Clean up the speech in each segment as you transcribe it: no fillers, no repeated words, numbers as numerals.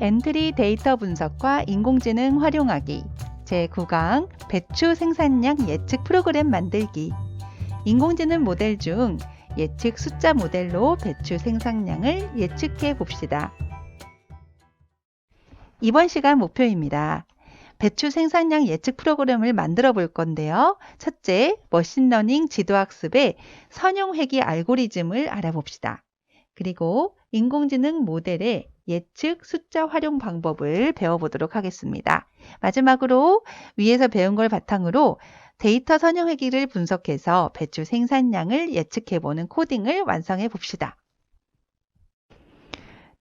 엔트리 데이터 분석과 인공지능 활용하기 제9강 배추 생산량 예측 프로그램 만들기. 인공지능 모델 중 예측 숫자 모델로 배추 생산량을 예측해 봅시다. 이번 시간 목표입니다. 배추 생산량 예측 프로그램을 만들어 볼 건데요. 첫째, 머신러닝 지도학습의 선형회귀 알고리즘을 알아봅시다. 그리고 인공지능 모델의 예측 숫자 활용 방법을 배워보도록 하겠습니다. 마지막으로 위에서 배운 걸 바탕으로 데이터 선형회귀를 분석해서 배추 생산량을 예측해보는 코딩을 완성해 봅시다.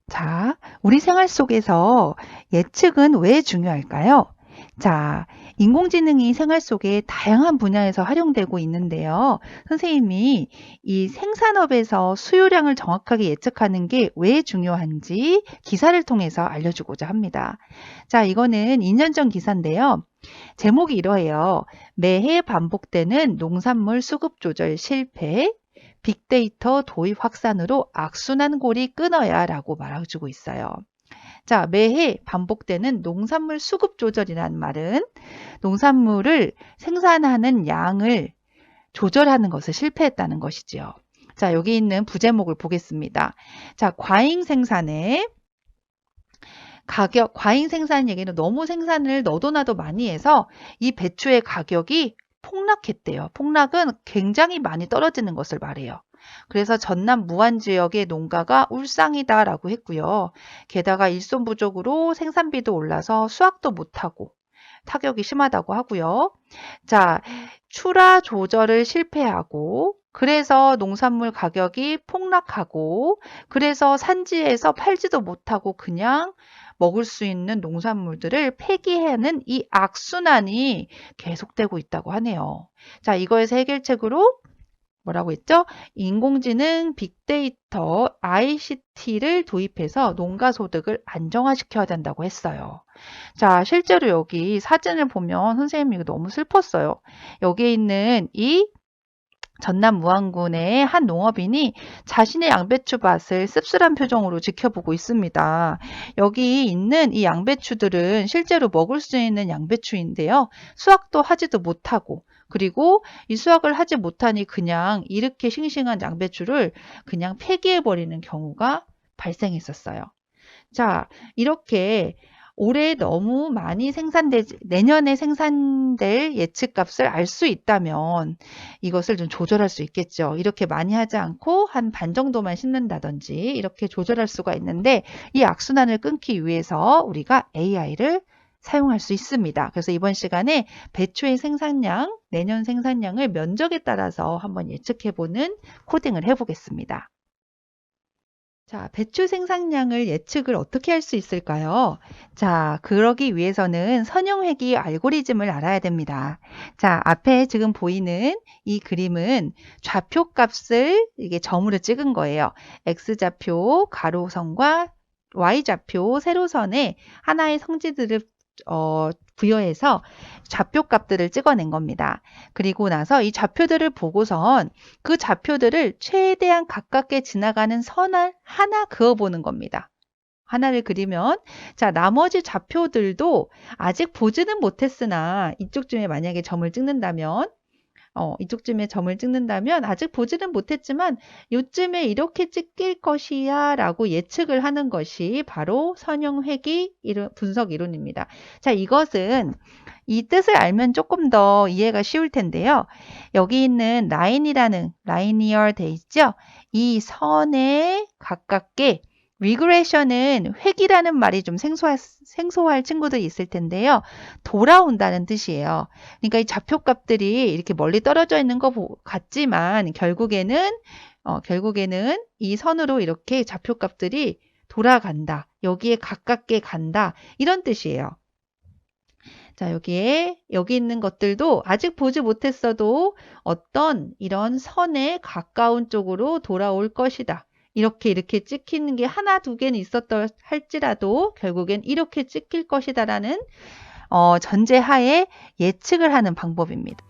자, 우리 생활 속에서 예측은 왜 중요할까요? 자, 인공지능이 생활 속에 다양한 분야에서 활용되고 있는데요. 선생님이 이 생산업에서 수요량을 정확하게 예측하는 게 왜 중요한지 기사를 통해서 알려주고자 합니다. 자, 이거는 2년 전 기사인데요. 제목이 이러해요. 매해 반복되는 농산물 수급 조절 실패, 빅데이터 도입 확산으로 악순환 골이 끊어야 라고 말해주고 있어요. 자, 매해 반복되는 농산물 수급 조절이라는 말은 농산물을 생산하는 양을 조절하는 것을 실패했다는 것이지요. 자, 여기 있는 부제목을 보겠습니다. 자, 과잉 생산의 가격, 과잉 생산 얘기는 너무 생산을 너도 나도 많이 해서 이 배추의 가격이 폭락했대요. 폭락은 굉장히 많이 떨어지는 것을 말해요. 그래서 전남 무안 지역의 농가가 울상이다라고 했고요. 게다가 일손 부족으로 생산비도 올라서 수확도 못하고 타격이 심하다고 하고요. 자, 출하 조절을 실패하고 그래서 농산물 가격이 폭락하고 그래서 산지에서 팔지도 못하고 그냥 먹을 수 있는 농산물들을 폐기하는 이 악순환이 계속되고 있다고 하네요. 자, 이거에서 해결책으로 뭐라고 했죠? 인공지능, 빅데이터, ICT를 도입해서 농가 소득을 안정화시켜야 된다고 했어요. 자, 실제로 여기 사진을 보면 선생님이 이거 너무 슬펐어요. 여기에 있는 이 전남 무안군의 한 농업인이 자신의 양배추밭을 씁쓸한 표정으로 지켜보고 있습니다. 여기 있는 이 양배추들은 실제로 먹을 수 있는 양배추인데요. 수확도 하지도 못하고 그리고 이 수확을 하지 못하니 그냥 이렇게 싱싱한 양배추를 그냥 폐기해버리는 경우가 발생했었어요. 자, 이렇게 올해 너무 많이 내년에 생산될 예측값을 알 수 있다면 이것을 좀 조절할 수 있겠죠. 이렇게 많이 하지 않고 한 반 정도만 심는다든지 이렇게 조절할 수가 있는데 이 악순환을 끊기 위해서 우리가 AI를 사용할 수 있습니다. 그래서 이번 시간에 배추의 생산량, 내년 생산량을 면적에 따라서 한번 예측해보는 코딩을 해보겠습니다. 자, 배추 생산량을 예측을 어떻게 할 수 있을까요? 자, 그러기 위해서는 선형회귀 알고리즘을 알아야 됩니다. 자, 앞에 지금 보이는 이 그림은 좌표 값을 이게 점으로 찍은 거예요. X좌표 가로선과 Y좌표 세로선에 하나의 성질들을 부여해서 좌표 값들을 찍어낸 겁니다. 그리고 나서 이 좌표들을 보고선 그 좌표들을 최대한 가깝게 지나가는 선을 하나 그어보는 겁니다. 하나를 그리면 자, 나머지 좌표들도 아직 보지는 못했으나 이쪽쯤에 만약에 점을 찍는다면 이쪽쯤에 점을 찍는다면 아직 보지는 못했지만 요쯤에 이렇게 찍힐 것이야 라고 예측을 하는 것이 바로 선형회귀 분석 이론입니다. 자, 이것은 이 뜻을 알면 조금 더 이해가 쉬울 텐데요. 여기 있는 라인이라는 라이니어 돼 있죠? 이 선에 가깝게 리그레션은 회귀라는 말이 좀 생소할 친구들이 있을 텐데요. 돌아온다는 뜻이에요. 그러니까 이 좌표값들이 이렇게 멀리 떨어져 있는 것 같지만 결국에는 이 선으로 이렇게 좌표값들이 돌아간다. 여기에 가깝게 간다. 이런 뜻이에요. 자, 여기 있는 것들도 아직 보지 못했어도 어떤 이런 선에 가까운 쪽으로 돌아올 것이다. 이렇게 찍히는 게 하나, 두 개는 있었다 할지라도 결국엔 이렇게 찍힐 것이다라는 전제하에 예측을 하는 방법입니다.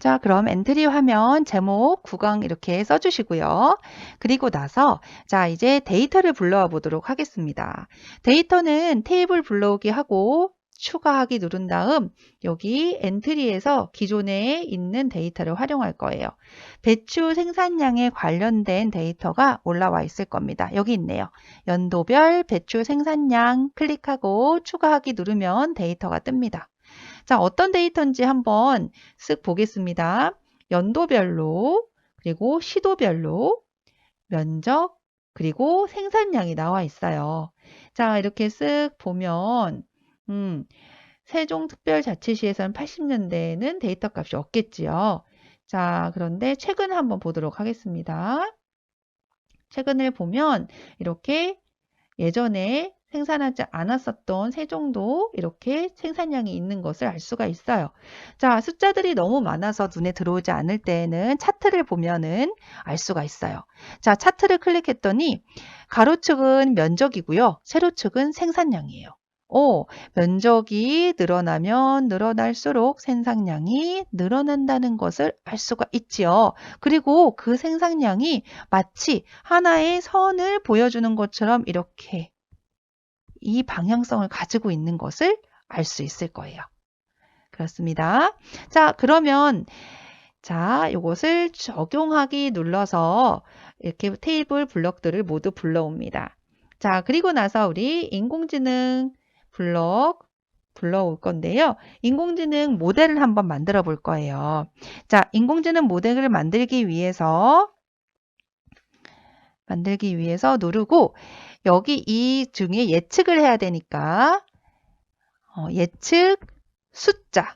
자, 그럼 엔트리 화면 제목, 구강 이렇게 써주시고요. 그리고 나서 자, 이제 데이터를 불러와 보도록 하겠습니다. 데이터는 테이블 불러오기 하고 추가하기 누른 다음 여기 엔트리에서 기존에 있는 데이터를 활용할 거예요. 배추 생산량에 관련된 데이터가 올라와 있을 겁니다. 여기 있네요. 연도별 배추 생산량 클릭하고 추가하기 누르면 데이터가 뜹니다. 자, 어떤 데이터인지 한번 쓱 보겠습니다. 연도별로, 그리고 시도별로, 면적, 그리고 생산량이 나와 있어요. 자, 이렇게 쓱 보면, 세종특별자치시에서는 80년대에는 데이터 값이 없겠지요. 자, 그런데 최근 한번 보도록 하겠습니다. 최근을 보면 이렇게 예전에 생산하지 않았었던 세종도 이렇게 생산량이 있는 것을 알 수가 있어요. 자, 숫자들이 너무 많아서 눈에 들어오지 않을 때에는 차트를 보면은 알 수가 있어요. 자, 차트를 클릭했더니 가로축은 면적이고요. 세로축은 생산량이에요. 면적이 늘어나면 늘어날수록 생산량이 늘어난다는 것을 알 수가 있지요. 그리고 그 생산량이 마치 하나의 선을 보여주는 것처럼 이렇게 이 방향성을 가지고 있는 것을 알 수 있을 거예요. 그렇습니다. 자, 그러면 자, 이것을 적용하기 눌러서 이렇게 테이블 블럭들을 모두 불러옵니다. 자, 그리고 나서 우리 인공지능 블럭 불러올 건데요. 인공지능 모델을 한번 만들어 볼 거예요. 자, 인공지능 모델을 만들기 위해서 누르고 여기 이 중에 예측을 해야 되니까 예측 숫자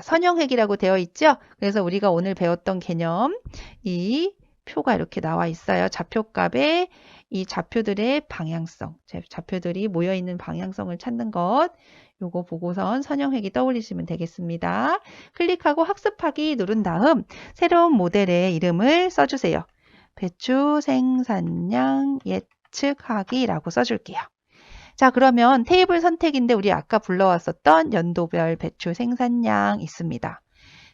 선형획이라고 되어 있죠. 그래서 우리가 오늘 배웠던 개념 이 표가 이렇게 나와 있어요. 좌표값에 이 좌표들의 방향성, 좌표들이 모여있는 방향성을 찾는 것 요거 보고선 선형획이 떠올리시면 되겠습니다. 클릭하고 학습하기 누른 다음 새로운 모델의 이름을 써주세요. 배추 생산량 예측하기라고 써줄게요. 자, 그러면 테이블 선택인데 우리 아까 불러왔었던 연도별 배추 생산량 있습니다.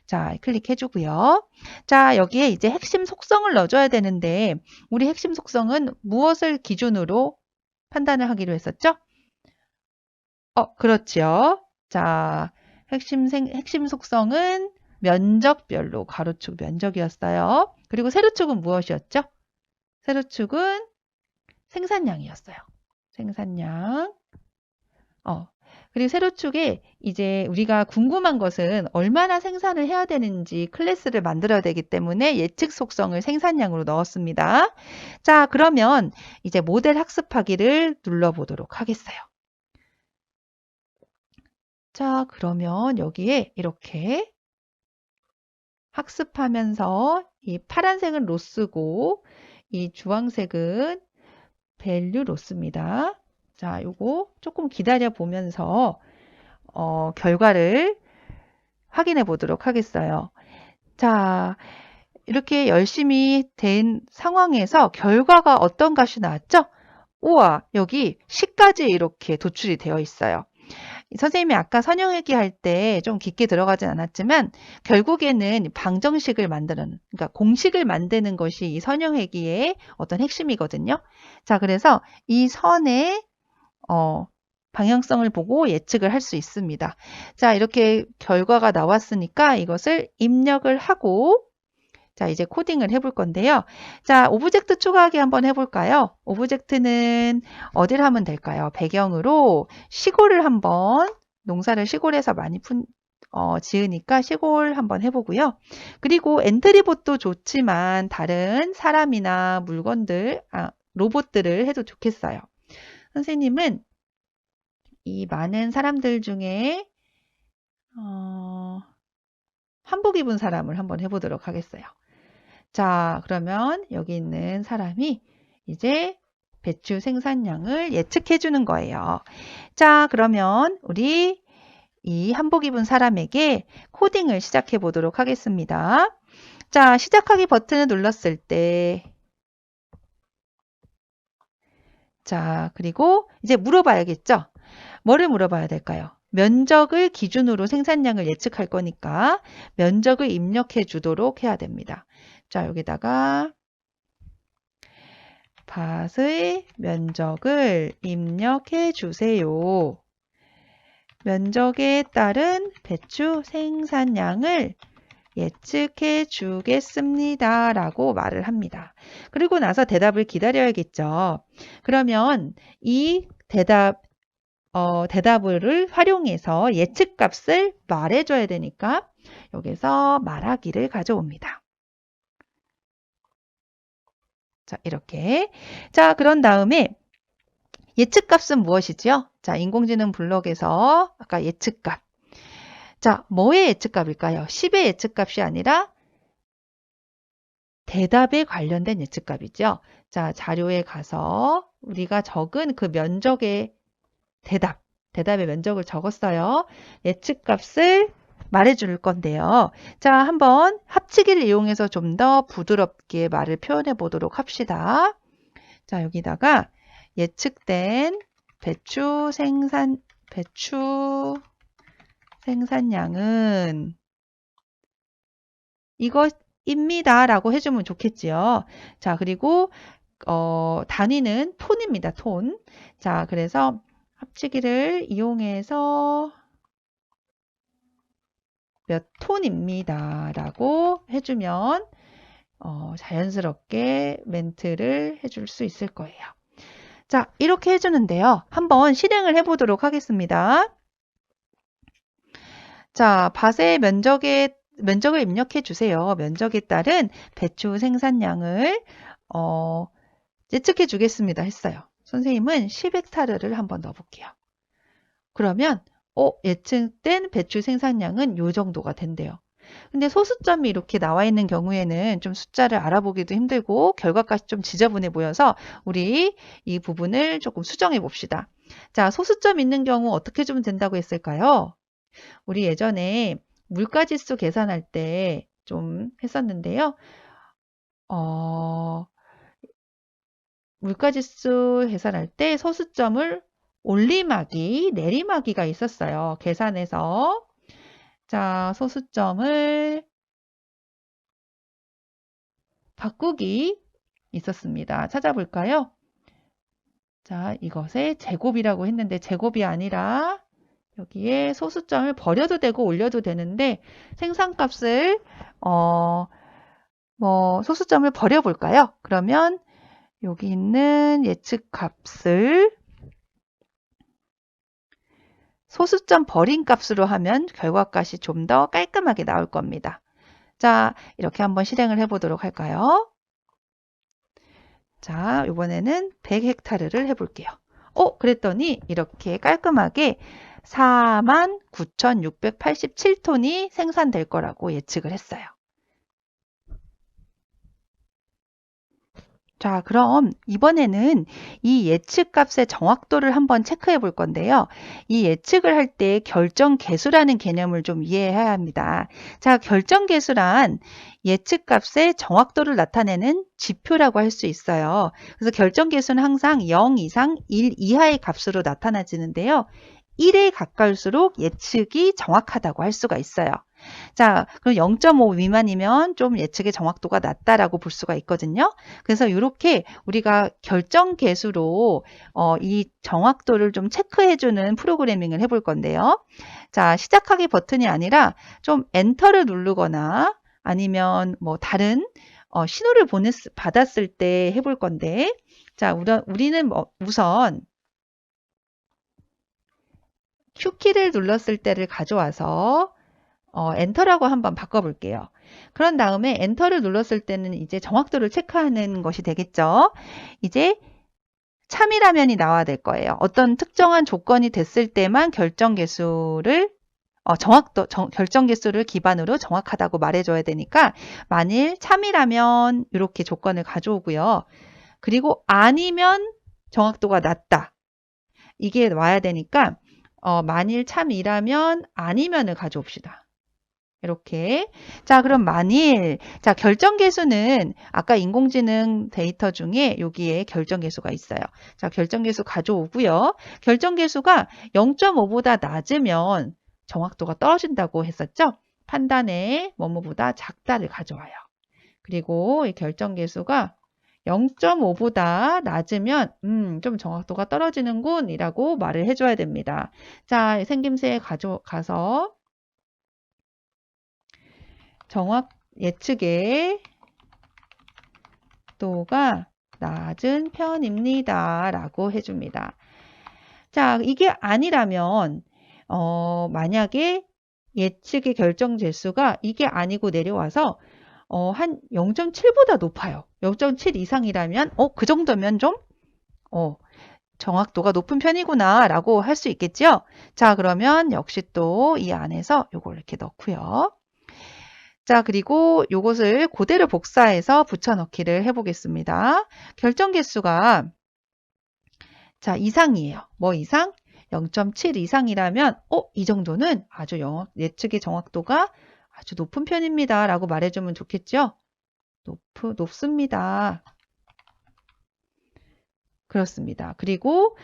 자, 클릭해주고요. 자, 여기에 이제 핵심 속성을 넣어줘야 되는데 우리 핵심 속성은 무엇을 기준으로 판단을 하기로 했었죠? 그렇죠. 자, 핵심 속성은 면적별로 가로축 면적이었어요. 그리고 세로축은 무엇이었죠? 세로축은 생산량이었어요. 생산량. 그리고 세로축에 이제 우리가 궁금한 것은 얼마나 생산을 해야 되는지 클래스를 만들어야 되기 때문에 예측 속성을 생산량으로 넣었습니다. 자, 그러면 이제 모델 학습하기를 눌러보도록 하겠어요. 자, 그러면 여기에 이렇게 학습하면서 이 파란색은 로스고 이 주황색은 밸류 로스입니다. 자, 요거 조금 기다려 보면서 결과를 확인해 보도록 하겠어요. 자, 이렇게 열심히 된 상황에서 결과가 어떤 값이 나왔죠? 우와, 여기 10까지 이렇게 도출이 되어 있어요. 선생님이 아까 선형회귀 할 때 좀 깊게 들어가진 않았지만 결국에는 방정식을 만드는, 그러니까 공식을 만드는 것이 이 선형회귀의 어떤 핵심이거든요. 자, 그래서 이 선의 방향성을 보고 예측을 할 수 있습니다. 자, 이렇게 결과가 나왔으니까 이것을 입력을 하고 자, 이제 코딩을 해볼 건데요. 자, 오브젝트 추가하기 한번 해볼까요? 오브젝트는 어디를 하면 될까요? 배경으로 시골을 한번, 농사를 시골에서 많이 지으니까 시골 한번 해보고요. 그리고 엔트리봇도 좋지만 다른 사람이나 물건들, 로봇들을 해도 좋겠어요. 선생님은 이 많은 사람들 중에 한복 입은 사람을 한번 해보도록 하겠어요. 자, 그러면 여기 있는 사람이 이제 배추 생산량을 예측해 주는 거예요. 자, 그러면 우리 이 한복 입은 사람에게 코딩을 시작해 보도록 하겠습니다. 자, 시작하기 버튼을 눌렀을 때 자, 그리고 이제 물어봐야겠죠? 뭐를 물어봐야 될까요? 면적을 기준으로 생산량을 예측할 거니까 면적을 입력해 주도록 해야 됩니다. 자, 여기다가 밭의 면적을 입력해 주세요. 면적에 따른 배추 생산량을 예측해 주겠습니다. 라고 말을 합니다. 그리고 나서 대답을 기다려야겠죠. 그러면 이 대답을 활용해서 예측값을 말해줘야 되니까 여기서 말하기를 가져옵니다. 자, 이렇게. 자, 그런 다음에 예측값은 무엇이지요? 자, 인공지능 블록에서 아까 예측값. 자, 뭐의 예측값일까요? 10의 예측값이 아니라 대답에 관련된 예측값이죠. 자, 자료에 가서 우리가 적은 그 면적의 대답의 면적을 적었어요. 예측값을 말해줄 건데요. 자, 한번 합치기를 이용해서 좀 더 부드럽게 말을 표현해 보도록 합시다. 자, 여기다가 예측된 배추 생산량은 이것입니다. 라고 해주면 좋겠지요. 자, 그리고 단위는 톤입니다. 톤. 자, 그래서 합치기를 이용해서 몇 톤입니다. 라고 해주면 자연스럽게 멘트를 해줄 수 있을 거예요. 자, 이렇게 해주는데요. 한번 실행을 해보도록 하겠습니다. 자, 밭의 면적을 입력해 주세요. 면적에 따른 배추 생산량을 예측해 주겠습니다 했어요. 선생님은 10헥타르를 한번 넣어볼게요. 그러면 예측된 배추 생산량은 이 정도가 된대요. 근데 소수점이 이렇게 나와 있는 경우에는 좀 숫자를 알아보기도 힘들고 결과값이 좀 지저분해 보여서 우리 이 부분을 조금 수정해 봅시다. 자, 소수점 있는 경우 어떻게 주면 된다고 했을까요? 우리 예전에 물가지수 계산할 때 좀 했었는데요. 물가지수 계산할 때 소수점을 올리막이, 내리막이가 있었어요. 계산해서. 자, 소수점을 바꾸기 있었습니다. 찾아볼까요? 자, 이것의 제곱이라고 했는데 제곱이 아니라 여기에 소수점을 버려도 되고 올려도 되는데 생산값을 소수점을 버려볼까요? 그러면 여기 있는 예측값을 소수점 버린 값으로 하면 결과값이 좀 더 깔끔하게 나올 겁니다. 자, 이렇게 한번 실행을 해보도록 할까요? 자, 이번에는 100헥타르를 해볼게요. 그랬더니 이렇게 깔끔하게 49,687톤이 생산될 거라고 예측을 했어요. 자, 그럼 이번에는 이 예측값의 정확도를 한번 체크해 볼 건데요. 이 예측을 할 때 결정계수라는 개념을 좀 이해해야 합니다. 자, 결정계수란 예측값의 정확도를 나타내는 지표라고 할 수 있어요. 그래서 결정계수는 항상 0 이상 1 이하의 값으로 나타나지는데요. 1에 가까울수록 예측이 정확하다고 할 수가 있어요. 자, 그럼 0.5 미만이면 좀 예측의 정확도가 낮다라고 볼 수가 있거든요. 그래서 이렇게 우리가 결정 계수로 이 정확도를 좀 체크해주는 프로그래밍을 해볼 건데요. 자, 시작하기 버튼이 아니라 좀 엔터를 누르거나 아니면 뭐 다른 신호를 받았을 때 해볼 건데, 자, 우리는 우선 Q키를 눌렀을 때를 가져와서 엔터라고 한번 바꿔볼게요. 그런 다음에 엔터를 눌렀을 때는 이제 정확도를 체크하는 것이 되겠죠. 이제 참이라면이 나와야 될 거예요. 어떤 특정한 조건이 됐을 때만 결정계수를 기반으로 정확하다고 말해줘야 되니까 만일 참이라면 이렇게 조건을 가져오고요. 그리고 아니면 정확도가 낮다. 이게 와야 되니까 만일 참이라면 아니면을 가져옵시다. 이렇게. 자, 그럼 만일, 자, 결정계수는 아까 인공지능 데이터 중에 여기에 결정계수가 있어요. 자, 결정계수 가져오고요. 결정계수가 0.5보다 낮으면 정확도가 떨어진다고 했었죠? 판단에 뭐뭐보다 작다를 가져와요. 그리고 이 결정계수가 0.5보다 낮으면 좀 정확도가 떨어지는군 이라고 말을 해줘야 됩니다. 자, 생김새에 가서 정확 예측의 도가 낮은 편입니다 라고 해줍니다. 자, 이게 아니라면 만약에 예측의 결정 재수가 이게 아니고 내려와서 한 0.7보다 높아요. 0.7 이상이라면 그 정도면 좀 정확도가 높은 편이구나 라고 할 수 있겠죠. 자, 그러면 역시 또 이 안에서 요걸 이렇게 넣고요. 자, 그리고 요것을 그대로 복사해서 붙여넣기를 해보겠습니다. 결정 개수가 자, 이상이에요. 뭐 이상? 0.7 이상이라면 이 정도는 아주 예측의 정확도가 아주 높은 편입니다 라고 말해주면 좋겠죠? 높습니다. 그렇습니다. 그리고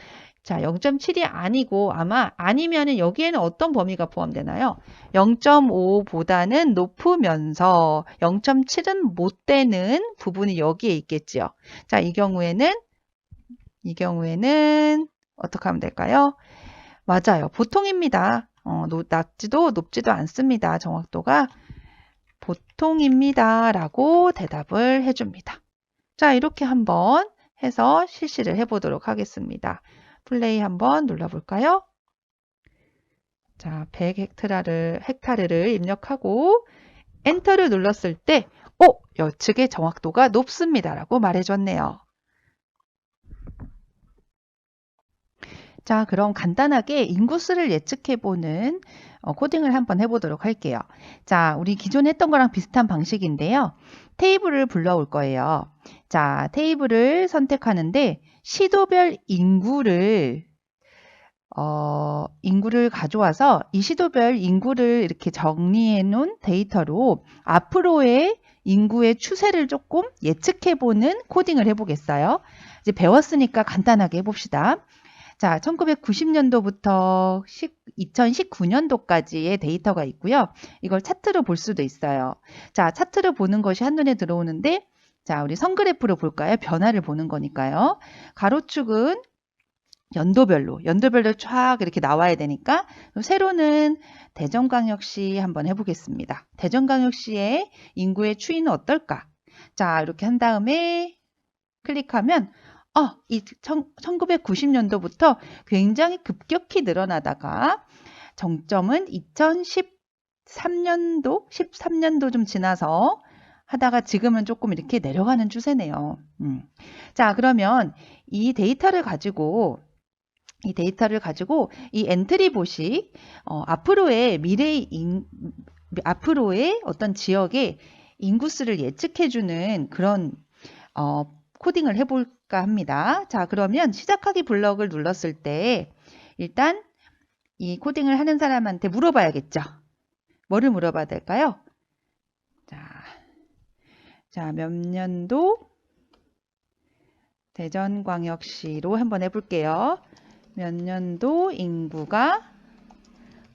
자, 0.7이 아니고 아마 아니면은 여기에는 어떤 범위가 포함되나요? 0.5보다는 높으면서 0.7은 못 되는 부분이 여기에 있겠지요. 자, 이 경우에는 어떻게 하면 될까요? 맞아요. 보통입니다. 낮지도 높지도 않습니다. 정확도가 보통입니다. 라고 대답을 해줍니다. 자, 이렇게 한번 해서 실시를 해보도록 하겠습니다. 플레이 한번 눌러볼까요? 자, 100헥타르를 입력하고 엔터를 눌렀을 때 예측의 정확도가 높습니다. 라고 말해줬네요. 자, 그럼 간단하게 인구수를 예측해보는 코딩을 한번 해보도록 할게요. 자, 우리 기존에 했던 거랑 비슷한 방식인데요. 테이블을 불러올 거예요. 자, 테이블을 선택하는데 시도별 인구를 가져와서 이 시도별 인구를 이렇게 정리해 놓은 데이터로 앞으로의 인구의 추세를 조금 예측해보는 코딩을 해보겠어요. 이제 배웠으니까 간단하게 해봅시다. 자, 1990년도부터 2019년도까지의 데이터가 있고요. 이걸 차트로 볼 수도 있어요. 자, 차트로 보는 것이 한눈에 들어오는데, 자, 우리 선그래프로 볼까요? 변화를 보는 거니까요. 가로축은 연도별로 쫙 이렇게 나와야 되니까, 세로는 대전광역시 한번 해보겠습니다. 대전광역시의 인구의 추이는 어떨까? 자, 이렇게 한 다음에 클릭하면 이 1990년도부터 굉장히 급격히 늘어나다가 정점은 13년도 좀 지나서 하다가 지금은 조금 이렇게 내려가는 추세네요. 자, 그러면 이 데이터를 가지고 이 엔트리 보식 앞으로의 어떤 지역의 인구수를 예측해주는 그런 코딩을 해볼까 합니다. 자, 그러면 시작하기 블럭을 눌렀을 때 일단 이 코딩을 하는 사람한테 물어봐야겠죠. 뭐를 물어봐야 될까요? 자, 몇 년도 대전광역시로 한번 해볼게요. 몇 년도 인구가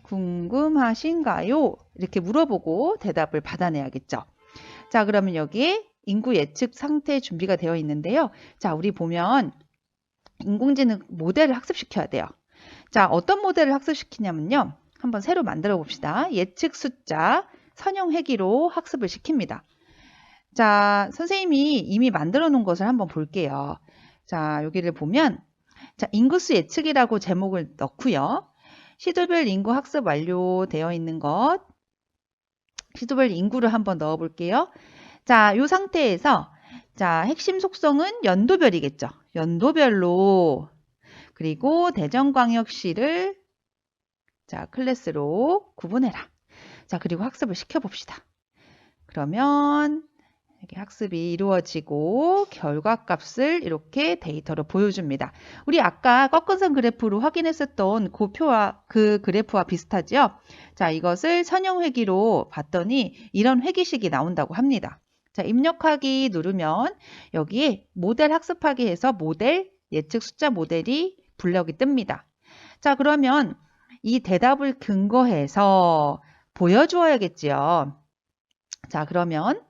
궁금하신가요? 이렇게 물어보고 대답을 받아내야겠죠. 자, 그러면 여기에 인구 예측 상태 준비가 되어 있는데요. 자, 우리 보면 인공지능 모델을 학습시켜야 돼요. 자, 어떤 모델을 학습시키냐면요. 한번 새로 만들어 봅시다. 예측 숫자 선형 회기로 학습을 시킵니다. 자, 선생님이 이미 만들어 놓은 것을 한번 볼게요. 자, 여기를 보면 자, 인구수 예측이라고 제목을 넣고요. 시도별 인구 학습 완료되어 있는 것 시도별 인구를 한번 넣어 볼게요. 자, 이 상태에서 자, 핵심 속성은 연도별이겠죠. 연도별로 그리고 대전광역시를 자, 클래스로 구분해라. 자, 그리고 학습을 시켜봅시다. 그러면 이렇게 학습이 이루어지고 결과값을 이렇게 데이터로 보여줍니다. 우리 아까 꺾은선 그래프로 확인했었던 그 표와 그 그래프와 비슷하죠? 자, 이것을 선형회기로 봤더니 이런 회기식이 나온다고 합니다. 자, 입력하기 누르면 여기에 모델 학습하기 해서 모델, 예측 숫자 모델이 블럭이 뜹니다. 자, 그러면 이 대답을 근거해서 보여주어야겠지요. 자, 그러면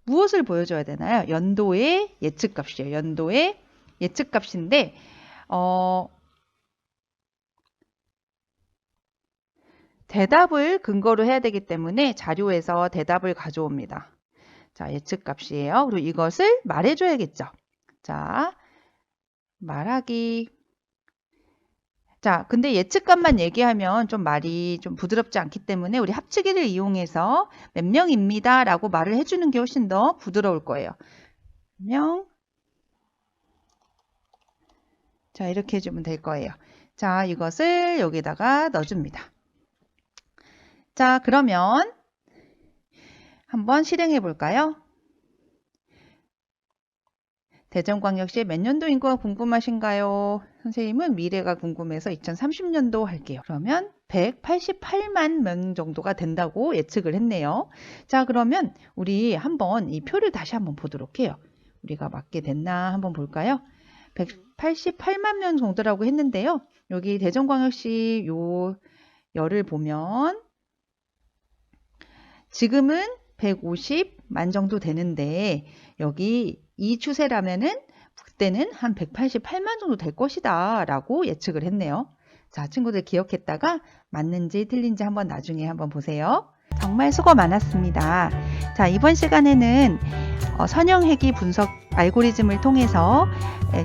무엇을 보여줘야 되나요? 연도의 예측값이에요. 연도의 예측값인데 대답을 근거로 해야 되기 때문에 자료에서 대답을 가져옵니다. 자, 예측값이에요. 그리고 이것을 말해줘야겠죠. 자, 말하기. 자, 근데 예측값만 얘기하면 좀 말이 좀 부드럽지 않기 때문에 우리 합치기를 이용해서 몇 명입니다 라고 말을 해주는 게 훨씬 더 부드러울 거예요. 몇 명. 자, 이렇게 해주면 될 거예요. 자, 이것을 여기다가 넣어줍니다. 자, 그러면 한번 실행해 볼까요? 대전광역시의 몇 년도 인구가 궁금하신가요? 선생님은 미래가 궁금해서 2030년도 할게요. 그러면 188만 명 정도가 된다고 예측을 했네요. 자, 그러면 우리 한번 이 표를 다시 한번 보도록 해요. 우리가 맞게 됐나 한번 볼까요? 188만 명 정도라고 했는데요. 여기 대전광역시 요 열을 보면 지금은 150만 정도 되는데 여기 이 추세라면은 그때는 한 188만 정도 될 것이다 라고 예측을 했네요. 자, 친구들 기억했다가 맞는지 틀린지 한번 나중에 한번 보세요. 정말 수고 많았습니다. 자, 이번 시간에는 선형회기 분석 알고리즘을 통해서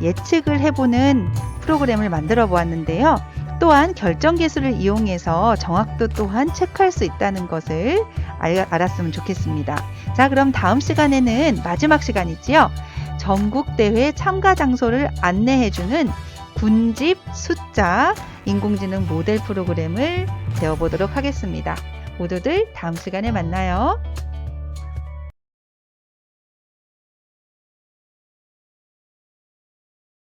예측을 해보는 프로그램을 만들어 보았는데요. 또한 결정계수를 이용해서 정확도 또한 체크할 수 있다는 것을 알았으면 좋겠습니다. 자, 그럼 다음 시간에는 마지막 시간이지요. 전국대회 참가 장소를 안내해주는 군집 숫자 인공지능 모델 프로그램을 배워보도록 하겠습니다. 모두들 다음 시간에 만나요.